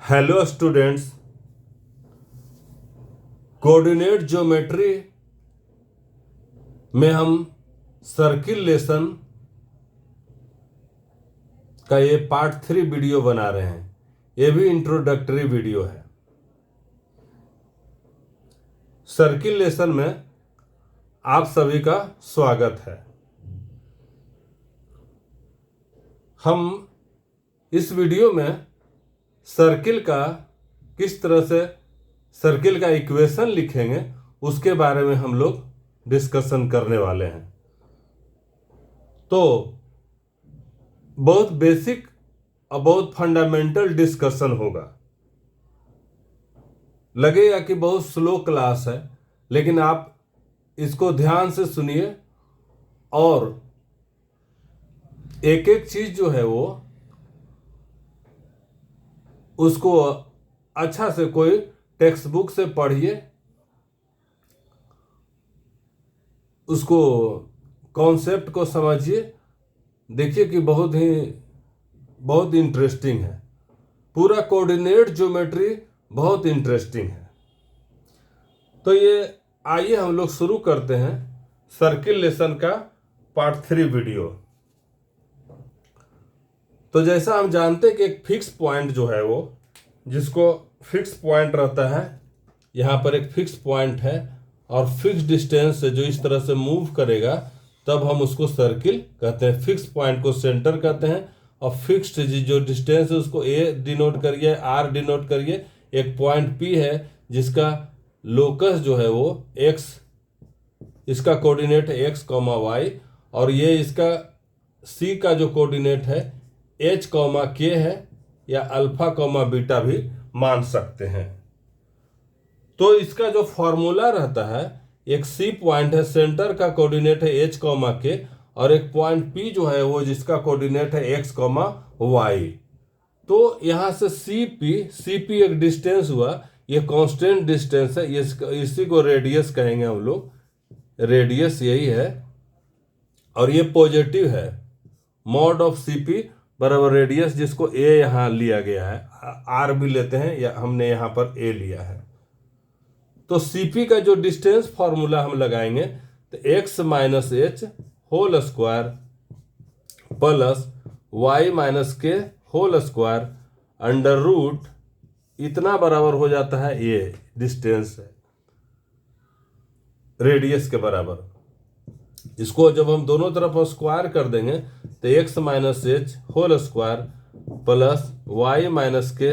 Hello students, coordinate geometry में हम circle lesson का ये पार्ट 3 वीडियो बना रहे हैं। ये भी इंट्रोडक्टरी वीडियो है। सर्किल लेसन में आप सभी का स्वागत है। हम इस वीडियो में सर्किल का किस तरह से सर्किल का इक्वेशन लिखेंगे उसके बारे में हम लोग डिस्कशन करने वाले हैं। तो बहुत बेसिक और बहुत फंडामेंटल डिस्कशन होगा। लगेगा कि बहुत स्लो क्लास है, लेकिन आप इसको ध्यान से सुनिए और एक एक चीज जो है वो उसको अच्छा से कोई टेक्स्ट बुक से पढ़िए, उसको कॉन्सेप्ट को समझिए। देखिए कि बहुत इंटरेस्टिंग है। पूरा कोऑर्डिनेट ज्योमेट्री बहुत इंटरेस्टिंग है। तो ये आइए हम लोग शुरू करते हैं सर्किल लेसन का पार्ट 3 वीडियो। तो जैसा हम जानते हैं कि एक फिक्स पॉइंट जो है वो, जिसको फिक्स पॉइंट रहता है, यहाँ पर एक फिक्स पॉइंट है और फिक्स डिस्टेंस से जो इस तरह से मूव करेगा तब हम उसको सर्किल कहते हैं। फिक्स पॉइंट को सेंटर कहते हैं और फिक्स्ड जो डिस्टेंस है उसको ए डिनोट करिए, आर डिनोट करिए। एक पॉइंट पी है जिसका लोकस जो है वो एक्स, इसका कोऑर्डिनेट है एक्स कॉमा वाई, और ये इसका सी का जो कोऑर्डिनेट है एच कॉमा के है, या अल्फा कॉमा बीटा भी मान सकते हैं। तो इसका जो फॉर्मूला रहता है, एक सी पॉइंट है, सेंटर का कोऑर्डिनेट है एच कॉमा के, और एक पॉइंट पी जो है वो जिसका कोऑर्डिनेट है एक्स कॉमा वाई। तो यहां से सी पी एक डिस्टेंस हुआ, ये कांस्टेंट डिस्टेंस है, इसी को रेडियस कहेंगे हम लोग। रेडियस यही है और ये पॉजिटिव है। मॉड ऑफ सी पी बराबर रेडियस, जिसको ए यहां लिया गया है, आर भी लेते हैं या हमने यहां पर ए लिया है। तो सीपी का जो डिस्टेंस फॉर्मूला हम लगाएंगे तो x minus h whole square plus y minus k whole square under root इतना बराबर हो जाता है, ये डिस्टेंस है रेडियस के बराबर। इसको जब हम दोनों तरफ स्क्वायर कर देंगे तो x minus h whole square plus y minus k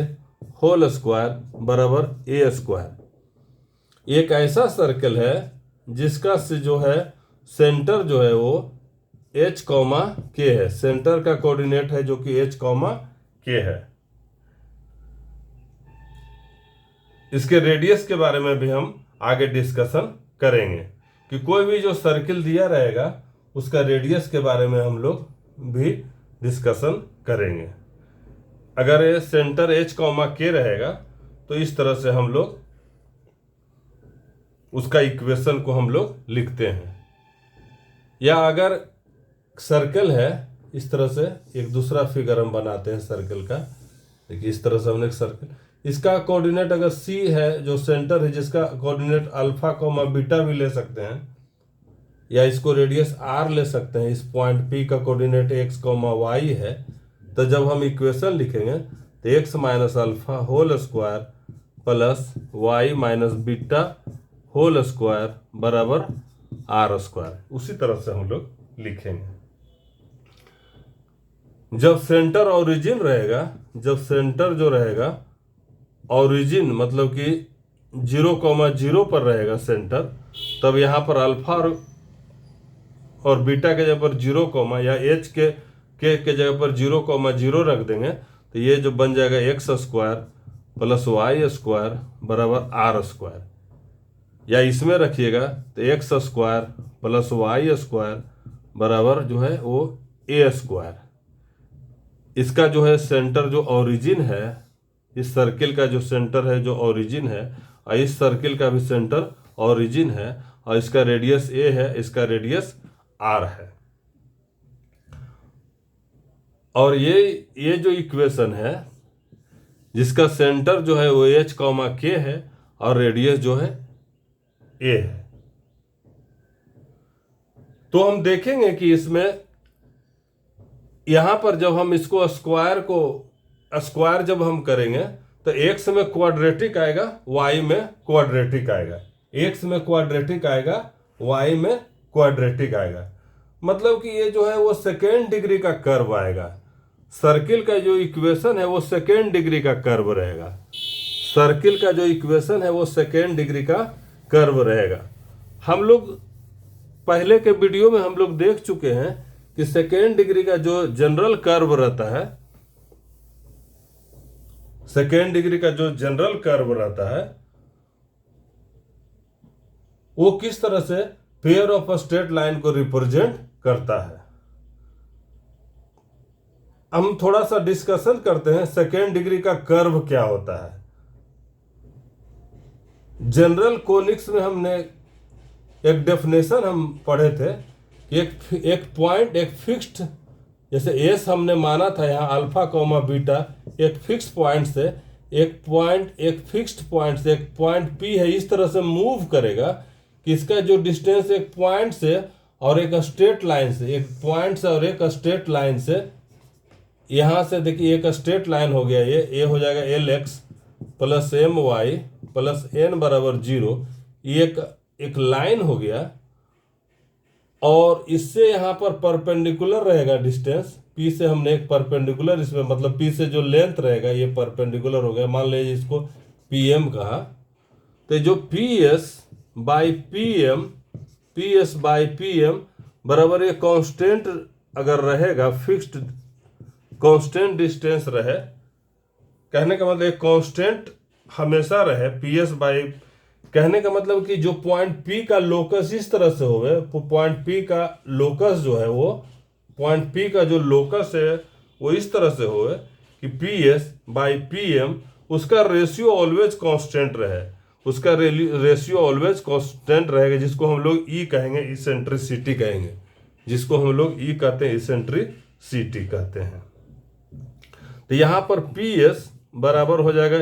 whole square बराबर ए स्क्वायर। एक ऐसा सर्कल है जिसका से जो है सेंटर जो है वो एच कॉमा के है। सेंटर का कोऑर्डिनेट है जो कि एच कॉमा के है। इसके रेडियस के बारे में भी हम आगे डिस्कशन करेंगे कि कोई भी जो सर्किल दिया रहेगा उसका रेडियस के बारे में हम लोग भी डिस्कशन करेंगे। अगर ये सेंटर एच कॉमा के रहेगा तो इस तरह से हम लोग उसका इक्वेशन को हम लोग लिखते हैं। या अगर सर्कल है, इस तरह से एक दूसरा फिगर हम बनाते हैं सर्कल का। देखिए इस तरह से हमने एक सर्कल, इसका कोऑर्डिनेट अगर सी है जो सेंटर है, जिसका कोऑर्डिनेट अल्फा कॉमा बीटा भी ले सकते हैं, या इसको रेडियस आर ले सकते हैं। इस पॉइंट पी का कोऑर्डिनेट एक्स कॉमा वाई है। तो जब हम इक्वेशन लिखेंगे तो x minus alpha whole square plus y minus beta whole square बराबर आर स्क्वायर, उसी तरह से हम लोग लिखेंगे। जब सेंटर ओरिजिन रहेगा, जब सेंटर जो रहेगा ओरिजिन मतलब कि 0,0 पर रहेगा सेंटर, तब यहाँ पर अल्फा और बीटा के जगह पर 0, या एच के जगह पर 0,0 रख देंगे तो ये जो बन जाएगा x square plus y square बराबर आर स्क्वायर। या इसमें रखिएगा तो x square plus y square बराबर जो है वो ए स्क्वायर। इसका जो है सेंटर जो ओरिजिन है, इस सर्किल का जो सेंटर है जो ओरिजिन है, और इस सर्किल का भी सेंटर ओरिजिन है, और इसका रेडियस ए है, इसका रेडियस आर है। और ये जो इक्वेशन है जिसका सेंटर जो है वो एच कॉमा के है और रेडियस जो है ए है। तो हम देखेंगे कि इसमें यहां पर जब हम इसको स्क्वायर जब हम करेंगे तो एक्स में क्वाड्रेटिक आएगा, वाई में क्वाड्रेटिक आएगा, एक्स में क्वाड्रेटिक आएगा, वाई में क्वाड्रेटिक आएगा। मतलब कि ये जो है वो सेकेंड डिग्री का कर्व आएगा। सर्किल का जो इक्वेशन है वो सेकेंड डिग्री का कर्व रहेगा। सर्किल का जो इक्वेशन है वो सेकेंड डिग्री का कर्व रहेगा। हम लोग पहले के वीडियो में हम लोग देख चुके हैं कि सेकेंड डिग्री का जो जनरल कर्व रहता है, सेकेंड डिग्री का जो जनरल कर्व रहता है वो किस तरह से पेयर ऑफ स्ट्रेट लाइन को रिप्रेजेंट करता है। हम थोड़ा सा डिस्कशन करते हैं सेकेंड डिग्री का कर्व क्या होता है। जनरल कोनिक्स में हमने एक डेफिनेशन हम पढ़े थे कि एक पॉइंट, एक फिक्स्ड, जैसे एस हमने माना था यहाँ अल्फा कॉमा बीटा, एक फिक्स पॉइंट से एक फिक्स्ड पॉइंट से एक पॉइंट पी है, इस तरह से मूव करेगा कि इसका जो डिस्टेंस एक पॉइंट से और एक स्ट्रेट लाइन से, एक पॉइंट से और एक स्ट्रेट लाइन से, यहाँ से देखिए एक स्ट्रेट लाइन हो गया, ये हो जाएगा l x plus m y plus n बराबर 0, ये एक लाइन हो गया। और इससे यहाँ पर परपेंडिकुलर रहेगा डिस्टेंस, पी से हमने एक परपेंडिकुलर, इसमें मतलब पी से जो लेंथ रहेगा ये परपेंडिकुलर हो गया, मान लीजिए इसको पी एम कहा। तो जो p s by p m बराबर ये कांस्टेंट अगर रहेगा, फिक्स्ड कांस्टेंट डिस्टेंस रहे, कहने का मतलब कांस्टेंट हमेशा रहे पी एस बाई, कहने का मतलब कि जो पॉइंट पी का लोकस इस तरह से होवे, पॉइंट पी का लोकस जो है वो, पॉइंट पी का जो लोकस है वो इस तरह से होवे कि p s by p m, उसका रेशियो ऑलवेज कांस्टेंट रहे, उसका रेशियो ऑलवेज कांस्टेंट रहेगा, जिसको हम लोग ई कहेंगे, इसेंट्रिसिटी कहेंगे, जिसको हम लोग ई कहते हैं, इसेंट्रिसिटी कहते हैं। तो यहाँ पर पी एस बराबर हो जाएगा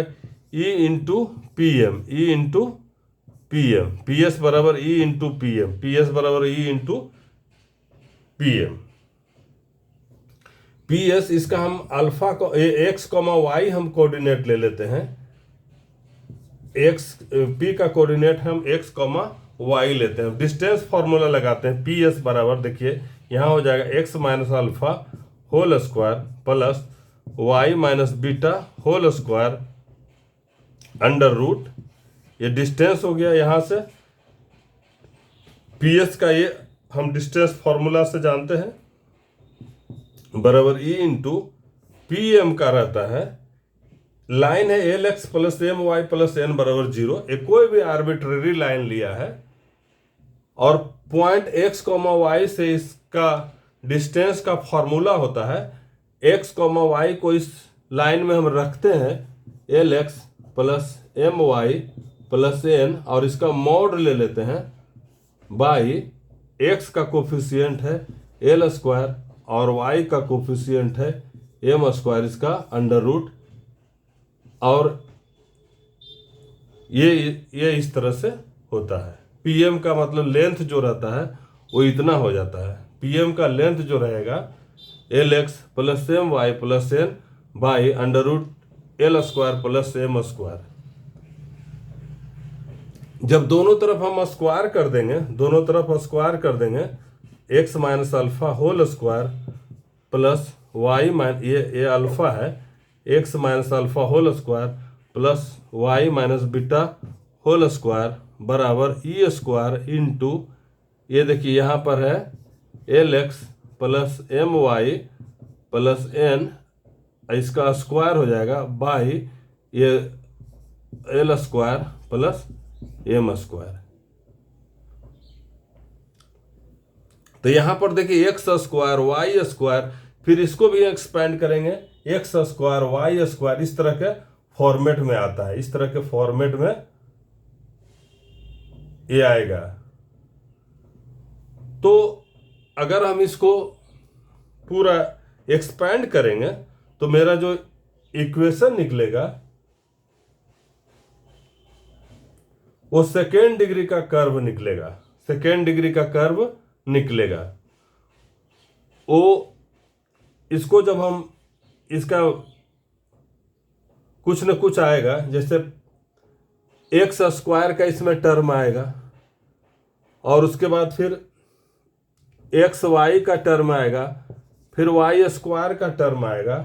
E into P M, E into P M, P S बराबर E into P M, P S बराबर E into P M. P S इसका हम अल्फा को एक्स कॉमा वाई हम कोऑर्डिनेट ले लेते हैं, एक्स पी का कोऑर्डिनेट हम एक्स कॉमा वाई लेते हैं, डिस्टेंस फॉर्मूला लगाते हैं। पी एस बराबर देखिए यहाँ हो जाएगा x minus alpha whole square plus y minus beta whole square under root, ये डिस्टेंस हो गया यहाँ से। पी एस का ये हम डिस्टेंस फॉर्मूला से जानते हैं, बराबर ई इंटू पी एम का रहता है, लाइन है l x plus m y plus n बराबर 0, एक कोई भी आर्बिट्रेरी लाइन लिया है और पॉइंट एक्स कॉमा वाई से इसका डिस्टेंस का फॉर्मूला होता है, एक्स कॉमा वाई को इस लाइन में हम रखते हैं l x plus m y plus n और इसका मॉड ले लेते हैं बाई एक्स का कोफिशिएंट है एल स्क्वायर और वाई का कोफिशिएंट है एम स्क्वायर, इसका अंडर रूट, और ये इस तरह से होता है। पीएम का मतलब लेंथ जो रहता है वो इतना हो जाता है, पीएम का लेंथ जो रहेगा l x plus m y plus n by under root l square plus m square. जब दोनों तरफ हम स्क्वायर कर देंगे, दोनों तरफ स्क्वायर कर देंगे, x minus alpha whole square plus y minus, ये अल्फा है, x minus alpha whole square plus y minus beta whole square बराबर ई स्क्वायर इंटू, ये देखिए यहाँ पर है l x plus m y plus n, इसका स्क्वायर हो जाएगा बाई ये l square plus m square. तो यहां पर देखिए एक्स स्क्वायर वाई स्क्वायर, फिर इसको भी एक्सपेंड करेंगे, एक्स स्क्वायर वाई स्क्वायर, इस तरह के फॉर्मेट में आता है, इस तरह के फॉर्मेट में ये आएगा। तो अगर हम इसको पूरा एक्सपेंड करेंगे तो मेरा जो इक्वेशन निकलेगा वो सेकेंड डिग्री का कर्व निकलेगा, सेकेंड डिग्री का कर्व निकलेगा। वो इसको जब हम इसका कुछ न कुछ आएगा, जैसे एक्स स्क्वायर का इसमें टर्म आएगा और उसके बाद फिर एक्स वाई का टर्म आएगा, फिर वाई स्क्वायर का टर्म आएगा,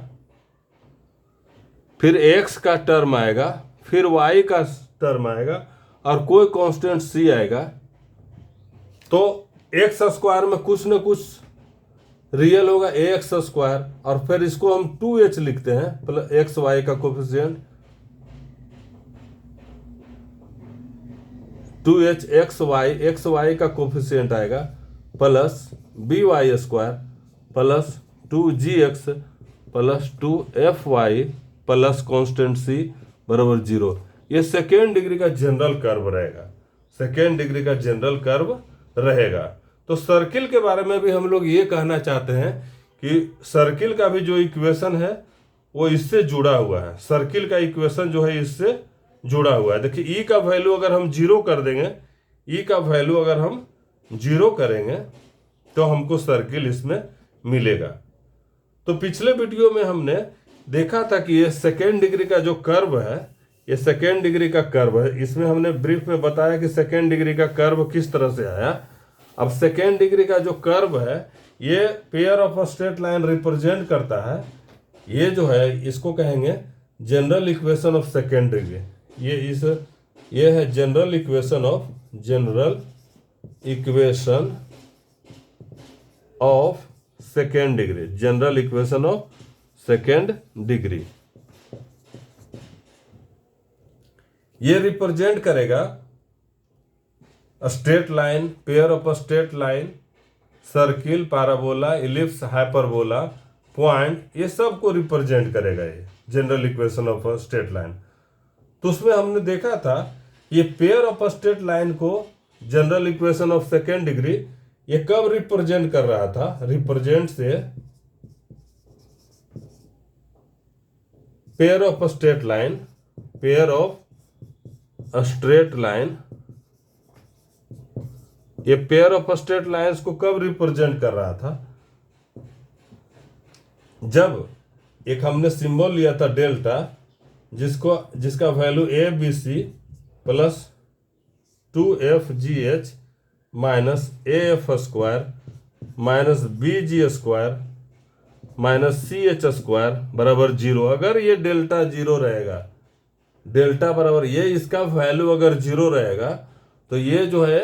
फिर एक्स का टर्म आएगा, फिर वाई का टर्म आएगा और कोई कांस्टेंट सी आएगा। तो एक्स स्क्वायर में कुछ न कुछ रियल होगा ए एक्स स्क्वायर, और फिर इसको हम 2h लिखते हैं प्लस एक्स वाई का कोफिशिएंट 2h एक्स वाई का कोफिशिएंट आएगा plus B Y square plus 2gx plus 2fy plus constant C बराबर 0। ये सेकेंड डिग्री का जनरल कर्व रहेगा, सेकेंड डिग्री का जनरल कर्व रहेगा। तो सर्किल के बारे में भी हम लोग ये कहना चाहते हैं कि सर्किल का भी जो इक्वेशन है वो इससे जुड़ा हुआ है, सर्किल का इक्वेशन जो है इससे जुड़ा हुआ है। देखिए ई का वैल्यू अगर हम 0 कर देंगे, ई का वैल्यू अगर हम 0 करेंगे तो हमको सर्किल इसमें मिलेगा। तो पिछले वीडियो में हमने देखा था कि ये सेकेंड डिग्री का जो कर्व है, ये सेकेंड डिग्री का कर्व है। इसमें हमने ब्रीफ में बताया कि सेकेंड डिग्री का कर्व किस तरह से आया। अब सेकेंड डिग्री का जो कर्व है ये pair of straight line represent करता है। ये जो है इसको कहेंगे general equation of second degree. ये है general equation of second degree, general equation of second degree. ये रिप्रेजेंट करेगा straight line, pair of straight line, circle, parabola, ellipse, hyperbola, point, ये सब को रिप्रेजेंट करेगा ये general equation of straight line. तो उसमें हमने देखा था ये पेयर ऑफ स्ट्रेट लाइन को general equation of second degree ये कब रिप्रेजेंट कर रहा था, रिप्रेजेंट से pair of straight line, pair of straight line, ये पेयर ऑफ स्ट्रेट लाइंस को कब रिप्रेजेंट कर रहा था, जब एक हमने सिंबल लिया था डेल्टा, जिसका value a b c plus 2fgh minus af square minus bg square minus ch square बराबर 0। अगर ये डेल्टा 0 रहेगा, डेल्टा बराबर ये इसका वैल्यू अगर 0 रहेगा तो ये जो है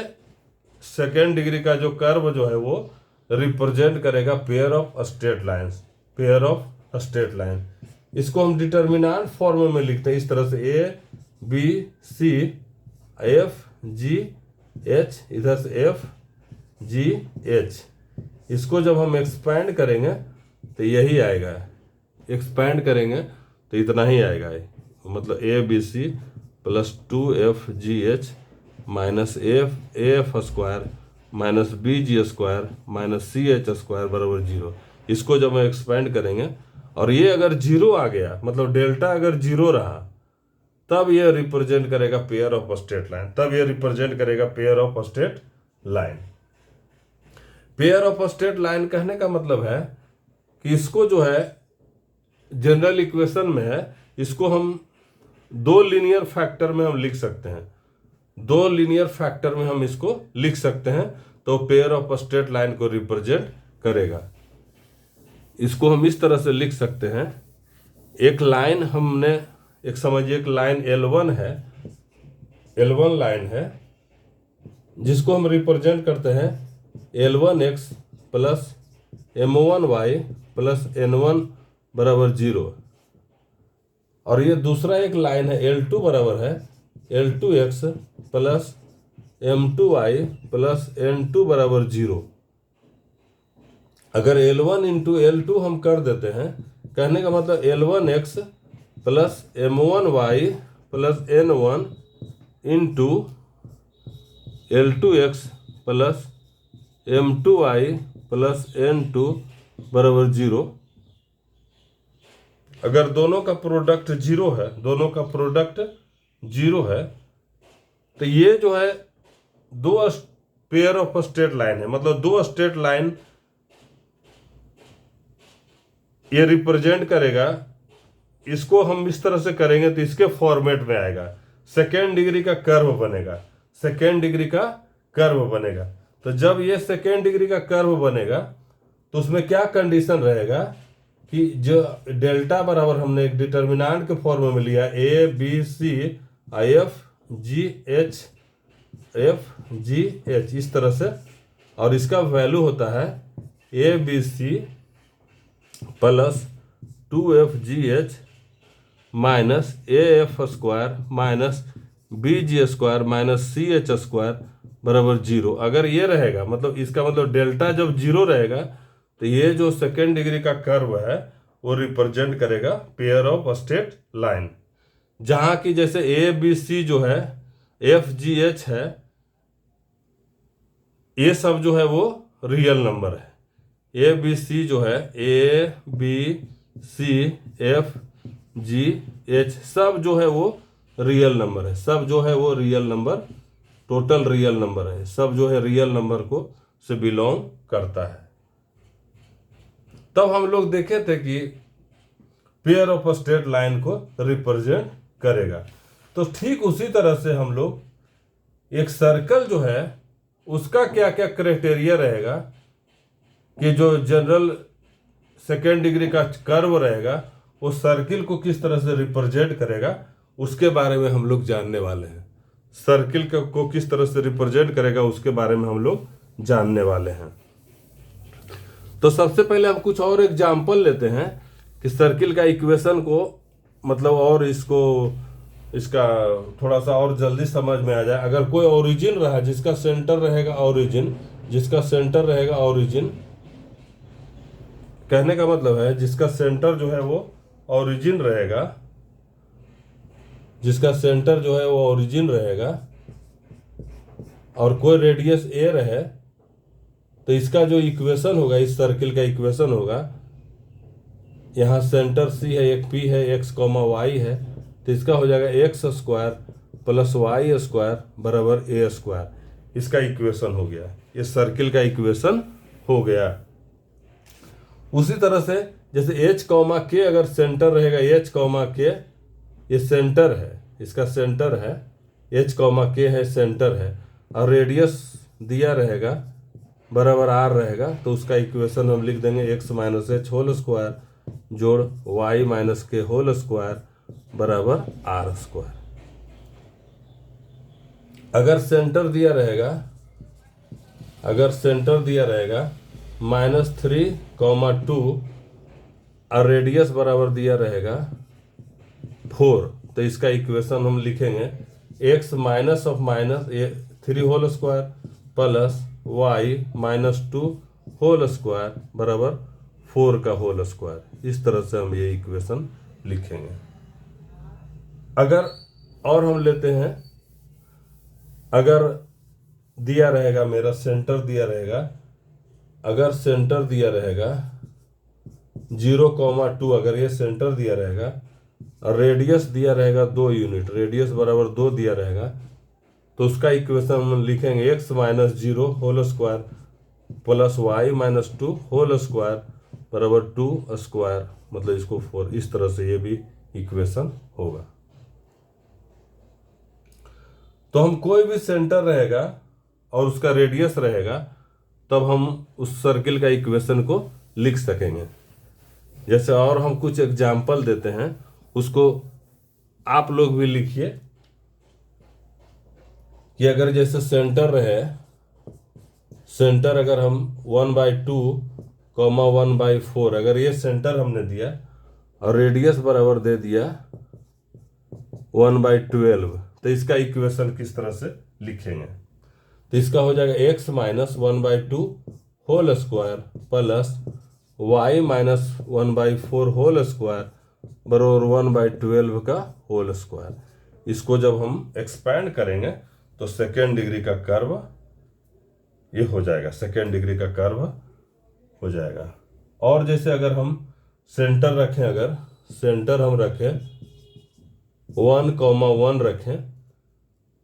सेकेंड डिग्री का जो कर्व जो है वो रिप्रेजेंट करेगा pair of straight lines, pair of straight line. इसको हम डिटर्मिनेंट फॉर्म में लिखते हैं इस तरह से a b c f g h, इधर से एफ जी एच। इसको जब हम एक्सपैंड करेंगे तो यही आएगा, एक्सपैंड करेंगे तो इतना ही आएगा, मतलब a b c plus 2fgh minus f square minus bg square minus ch square बराबर 0। इसको जब हम एक्सपैंड करेंगे और ये अगर 0 आ गया, मतलब डेल्टा अगर 0 रहा, तब ये रिप्रेजेंट करेगा पेयर ऑफ स्ट्रेट लाइन, तब ये रिप्रेजेंट करेगा pair of straight line. Pair of straight line कहने का मतलब है कि इसको जो है जनरल इक्वेशन में है, इसको हम दो लीनियर फैक्टर में हम लिख सकते हैं, दो लीनियर फैक्टर में हम इसको लिख सकते हैं, तो पेयर ऑफ स्ट्रेट लाइन को रिप्रेजेंट करेगा। इसको हम इस तरह से लिख सकते हैं, एक लाइन हमने एक समझिए एक लाइन L1 है, L1 लाइन है, जिसको हम रिप्रेजेंट करते हैं L1x plus M1y plus N1 बराबर 0। और ये दूसरा एक लाइन है L2 बराबर है L2x plus M2y plus N2 बराबर 0। अगर L1 इंटू L2 हम कर देते हैं, कहने का मतलब L1x plus M1y plus N1 into L2x plus M2y plus N2 बराबर 0। अगर दोनों का प्रोडक्ट जीरो है, दोनों का प्रोडक्ट जीरो है, तो ये जो है दो पेयर ऑफ स्ट्रेट लाइन है, मतलब दो स्ट्रेट लाइन ये रिप्रेजेंट करेगा। इसको हम इस तरह से करेंगे तो इसके फॉर्मेट में आएगा, सेकेंड डिग्री का कर्व बनेगा, सेकेंड डिग्री का कर्व बनेगा। तो जब ये सेकेंड डिग्री का कर्व बनेगा तो उसमें क्या कंडीशन रहेगा कि जो डेल्टा बराबर हमने एक डिटर्मिनेंट के फॉर्म में लिया, a b c f g h इस तरह से, और इसका वैल्यू होता है a b c plus 2FGH minus AF square minus BG square minus CH square बराबर जीरो। अगर ये रहेगा, मतलब इसका मतलब डेल्टा जब जीरो रहेगा तो ये जो सेकेंड डिग्री का कर्व है वो रिप्रेजेंट करेगा पेयर ऑफ स्ट्रेट लाइन, जहां की जैसे ABC जो है, FGH है, ये सब जो है वो रियल नंबर है। ABC जो है, ABCFGH सब जो है वो रियल नंबर है, सब जो है वो real number, total real number है, सब जो है रियल नंबर को से बिलोंग करता है। तब हम लोग देखे थे कि पेयर ऑफ स्ट्रेट लाइन को रिप्रेजेंट करेगा। तो ठीक उसी तरह से हम लोग एक सर्कल जो है उसका क्या क्या क्राइटेरिया रहेगा कि जो जनरल सेकेंड डिग्री का कर्व रहेगा वो सर्किल को किस तरह से रिप्रेजेंट करेगा, उसके बारे में हम लोग जानने वाले हैं। सर्किल को किस तरह से रिप्रेजेंट करेगा उसके बारे में हम लोग जानने वाले हैं। तो सबसे पहले हम कुछ और एग्जाम्पल लेते हैं कि सर्किल का इक्वेशन को, मतलब और इसका थोड़ा सा और जल्दी समझ में आ जाए। अगर कोई ओरिजिन रहा, जिसका सेंटर रहेगा ओरिजिन, जिसका सेंटर रहेगा ओरिजिन, कहने का मतलब है जिसका सेंटर जो है वो ओरिजिन रहेगा, जिसका सेंटर जो है वो ओरिजिन रहेगा और कोई रेडियस ए रहे, तो इसका जो इक्वेशन होगा, इस सर्किल का इक्वेशन होगा, यहाँ सेंटर सी है, एक पी है, एक्स कॉमा वाई है, तो इसका हो जाएगा x square plus y square बराबर ए स्क्वायर। इसका इक्वेशन हो गया, ये सर्किल का इक्वेशन हो गया। उसी तरह से जैसे एच कॉमा के अगर सेंटर रहेगा, एच कॉमा के ये सेंटर है, इसका सेंटर है, एच कॉमा के है सेंटर है, और रेडियस दिया रहेगा बराबर आर रहेगा, तो उसका इक्वेशन हम लिख देंगे x minus h whole square जोड़ y minus k whole square बराबर आर स्क्वायर। अगर सेंटर दिया रहेगा, अगर सेंटर दिया रहेगा -3,2 और रेडियस बराबर दिया रहेगा 4, तो इसका इक्वेशन हम लिखेंगे x minus of minus 3 whole square plus y -2 whole square बराबर 4 का होल स्क्वायर। इस तरह से हम ये इक्वेशन लिखेंगे। अगर और हम लेते हैं, अगर दिया रहेगा, मेरा सेंटर दिया रहेगा, अगर सेंटर दिया रहेगा 0,2, अगर ये सेंटर दिया रहेगा और रेडियस दिया रहेगा 2 यूनिट, रेडियस बराबर 2 दिया रहेगा, तो उसका इक्वेशन हम लिखेंगे x minus 0 whole square plus y -2 whole square बराबर 2 स्क्वायर, मतलब इसको 4। इस तरह से ये भी इक्वेशन होगा। तो हम कोई भी सेंटर रहेगा और उसका रेडियस रहेगा, तब हम उस सर्किल का इक्वेशन को लिख सकेंगे। जैसे और हम कुछ एग्जाम्पल देते हैं, उसको आप लोग भी लिखिए कि अगर जैसे सेंटर रहे, सेंटर अगर हम 1/2 1/4, अगर ये सेंटर हमने दिया और रेडियस बराबर दे दिया 1/12, तो इसका इक्वेशन किस तरह से लिखेंगे? तो इसका हो जाएगा x minus 1/2 whole square plus y minus 1/4 whole square बराबर 1/12 का होल स्क्वायर। इसको जब हम एक्सपैंड करेंगे तो सेकेंड डिग्री का कर्व ये हो जाएगा, सेकेंड डिग्री का कर्व हो जाएगा। और जैसे अगर हम सेंटर रखें, अगर सेंटर हम रखें 1,1 रखें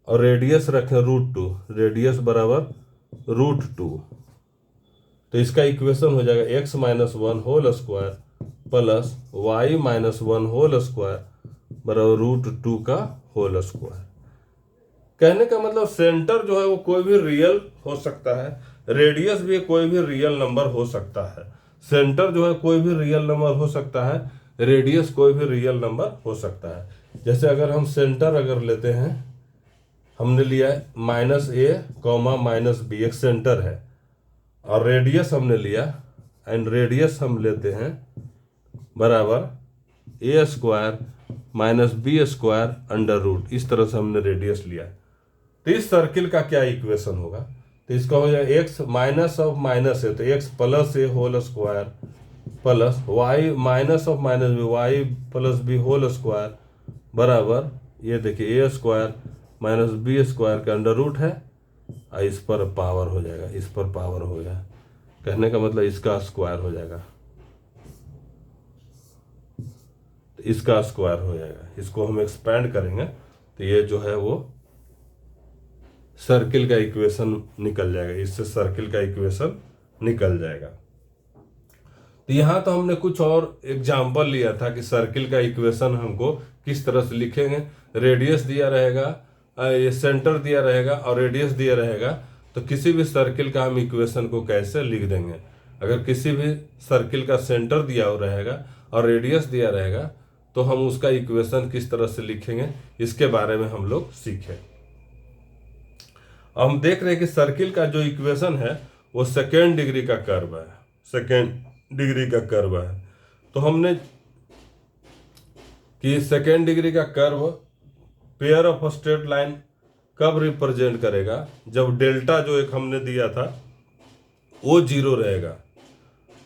और रेडियस रखें √2, रेडियस बराबर √2, तो इसका इक्वेशन हो जाएगा x-1 प्लस y-1 बराबर √2 का होल स्क्वायर। कहने का मतलब सेंटर जो है वो कोई भी रियल हो सकता है, रेडियस भी कोई भी रियल नंबर हो सकता है। सेंटर जो है कोई भी रियल नंबर हो सकता है, रेडियस कोई भी रियल नंबर हो सकता है। जैसे अगर हम सेंटर अगर लेते हैं, हमने लिया है -a, -b, एक सेंटर है, और रेडियस हमने लिया, एंड रेडियस हम लेते हैं बराबर a² - b² √, इस तरह से हमने रेडियस लिया। तो इस सर्किल का क्या इक्वेशन होगा? तो इसका हो जाएगा x माइनस ऑफ माइनस है तो x plus a whole square plus y minus of minus b y plus b whole square बराबर, ये देखिए a² - b² का √ है, और इस पर पावर हो जाएगा, इस पर पावर हो गया, कहने का मतलब इसका स्क्वायर हो जाएगा, तो इसका स्क्वायर हो जाएगा। इसको हम एक्सपेंड करेंगे तो ये जो है वो सर्किल का इक्वेशन निकल जाएगा, इससे सर्किल का इक्वेशन निकल जाएगा। तो यहाँ तो हमने कुछ और एग्जाम्पल लिया था कि सर्किल का इक्वेशन हमको किस तरह से लिखेंगे। रेडियस दिया रहेगा, ये सेंटर दिया रहेगा और रेडियस दिया रहेगा, तो किसी भी सर्किल का हम इक्वेशन को कैसे लिख देंगे। अगर किसी भी सर्किल का सेंटर दिया हो रहेगा और रेडियस दिया रहेगा तो हम उसका इक्वेशन किस तरह से लिखेंगे, इसके बारे में हम लोग सीखें। हम देख रहे हैं कि सर्किल का जो इक्वेशन है वो सेकेंड डिग्री का कर्व है, सेकेंड डिग्री का कर्व है। तो हमने कि सेकेंड डिग्री का curve pair of straight line कब रिप्रेजेंट करेगा, जब डेल्टा जो एक हमने दिया था वो 0 रहेगा।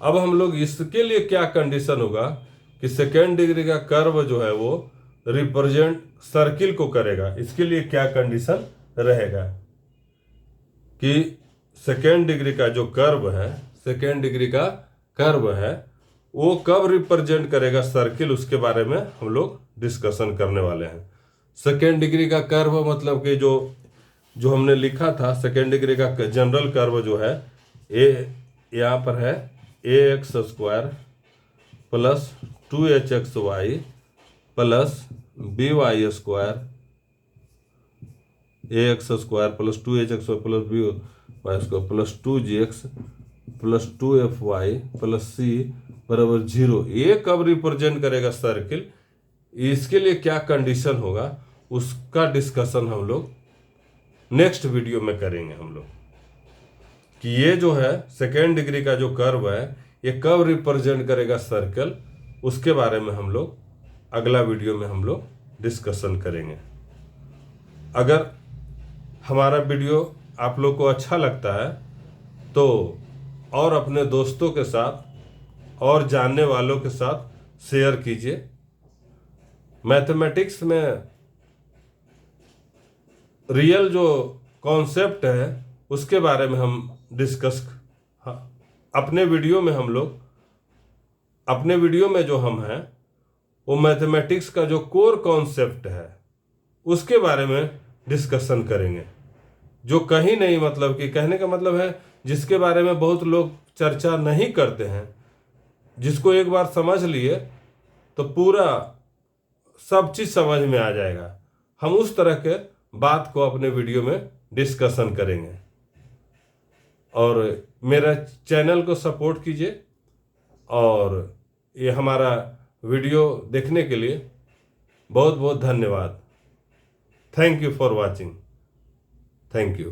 अब हम लोग इसके लिए क्या कंडीशन होगा कि सेकेंड डिग्री का कर्व जो है वो रिप्रेजेंट सर्किल को करेगा, इसके लिए क्या कंडीशन रहेगा कि सेकेंड डिग्री का जो कर्व है, सेकेंड डिग्री का कर्व है वो कब रिप्रेजेंट करेगा सर्किल, उसके बारे में हम लोग डिस्कशन करने वाले हैं। सेकेंड डिग्री का कर्व मतलब कि जो हमने लिखा था सेकेंड डिग्री का जनरल कर्व जो है यहाँ पर है ax² plus 2hxy plus by² ax² plus 2hxy plus by² plus 2gx plus 2fy plus c बराबर 0। ये कब रिप्रेजेंट करेगा सर्किल, इसके लिए क्या कंडीशन होगा, उसका डिस्कशन हम लोग नेक्स्ट वीडियो में करेंगे। हम लोग कि ये जो है सेकेंड डिग्री का जो कर्व है ये कब रिप्रेजेंट करेगा सर्कल, उसके बारे में हम लोग अगला वीडियो में हम लोग डिस्कशन करेंगे। अगर हमारा वीडियो आप लोग को अच्छा लगता है तो और अपने दोस्तों के साथ और जानने वालों के साथ शेयर कीजिए। मैथमेटिक्स में रियल जो कॉन्सेप्ट है उसके बारे में हम डिस्कस अपने वीडियो में हम लोग अपने वीडियो में जो हम हैं वो मैथमेटिक्स का जो कोर कॉन्सेप्ट है उसके बारे में डिस्कशन करेंगे, जो कहीं नहीं, मतलब कि कहने का मतलब है जिसके बारे में बहुत लोग चर्चा नहीं करते हैं, जिसको एक बार समझ लिए तो पूरा सब चीज़ समझ में आ जाएगा। हम उस तरह के बात को अपने वीडियो में डिस्कशन करेंगे। और मेरा चैनल को सपोर्ट कीजिए, और ये हमारा वीडियो देखने के लिए बहुत बहुत धन्यवाद। Thank you for watching. Thank you.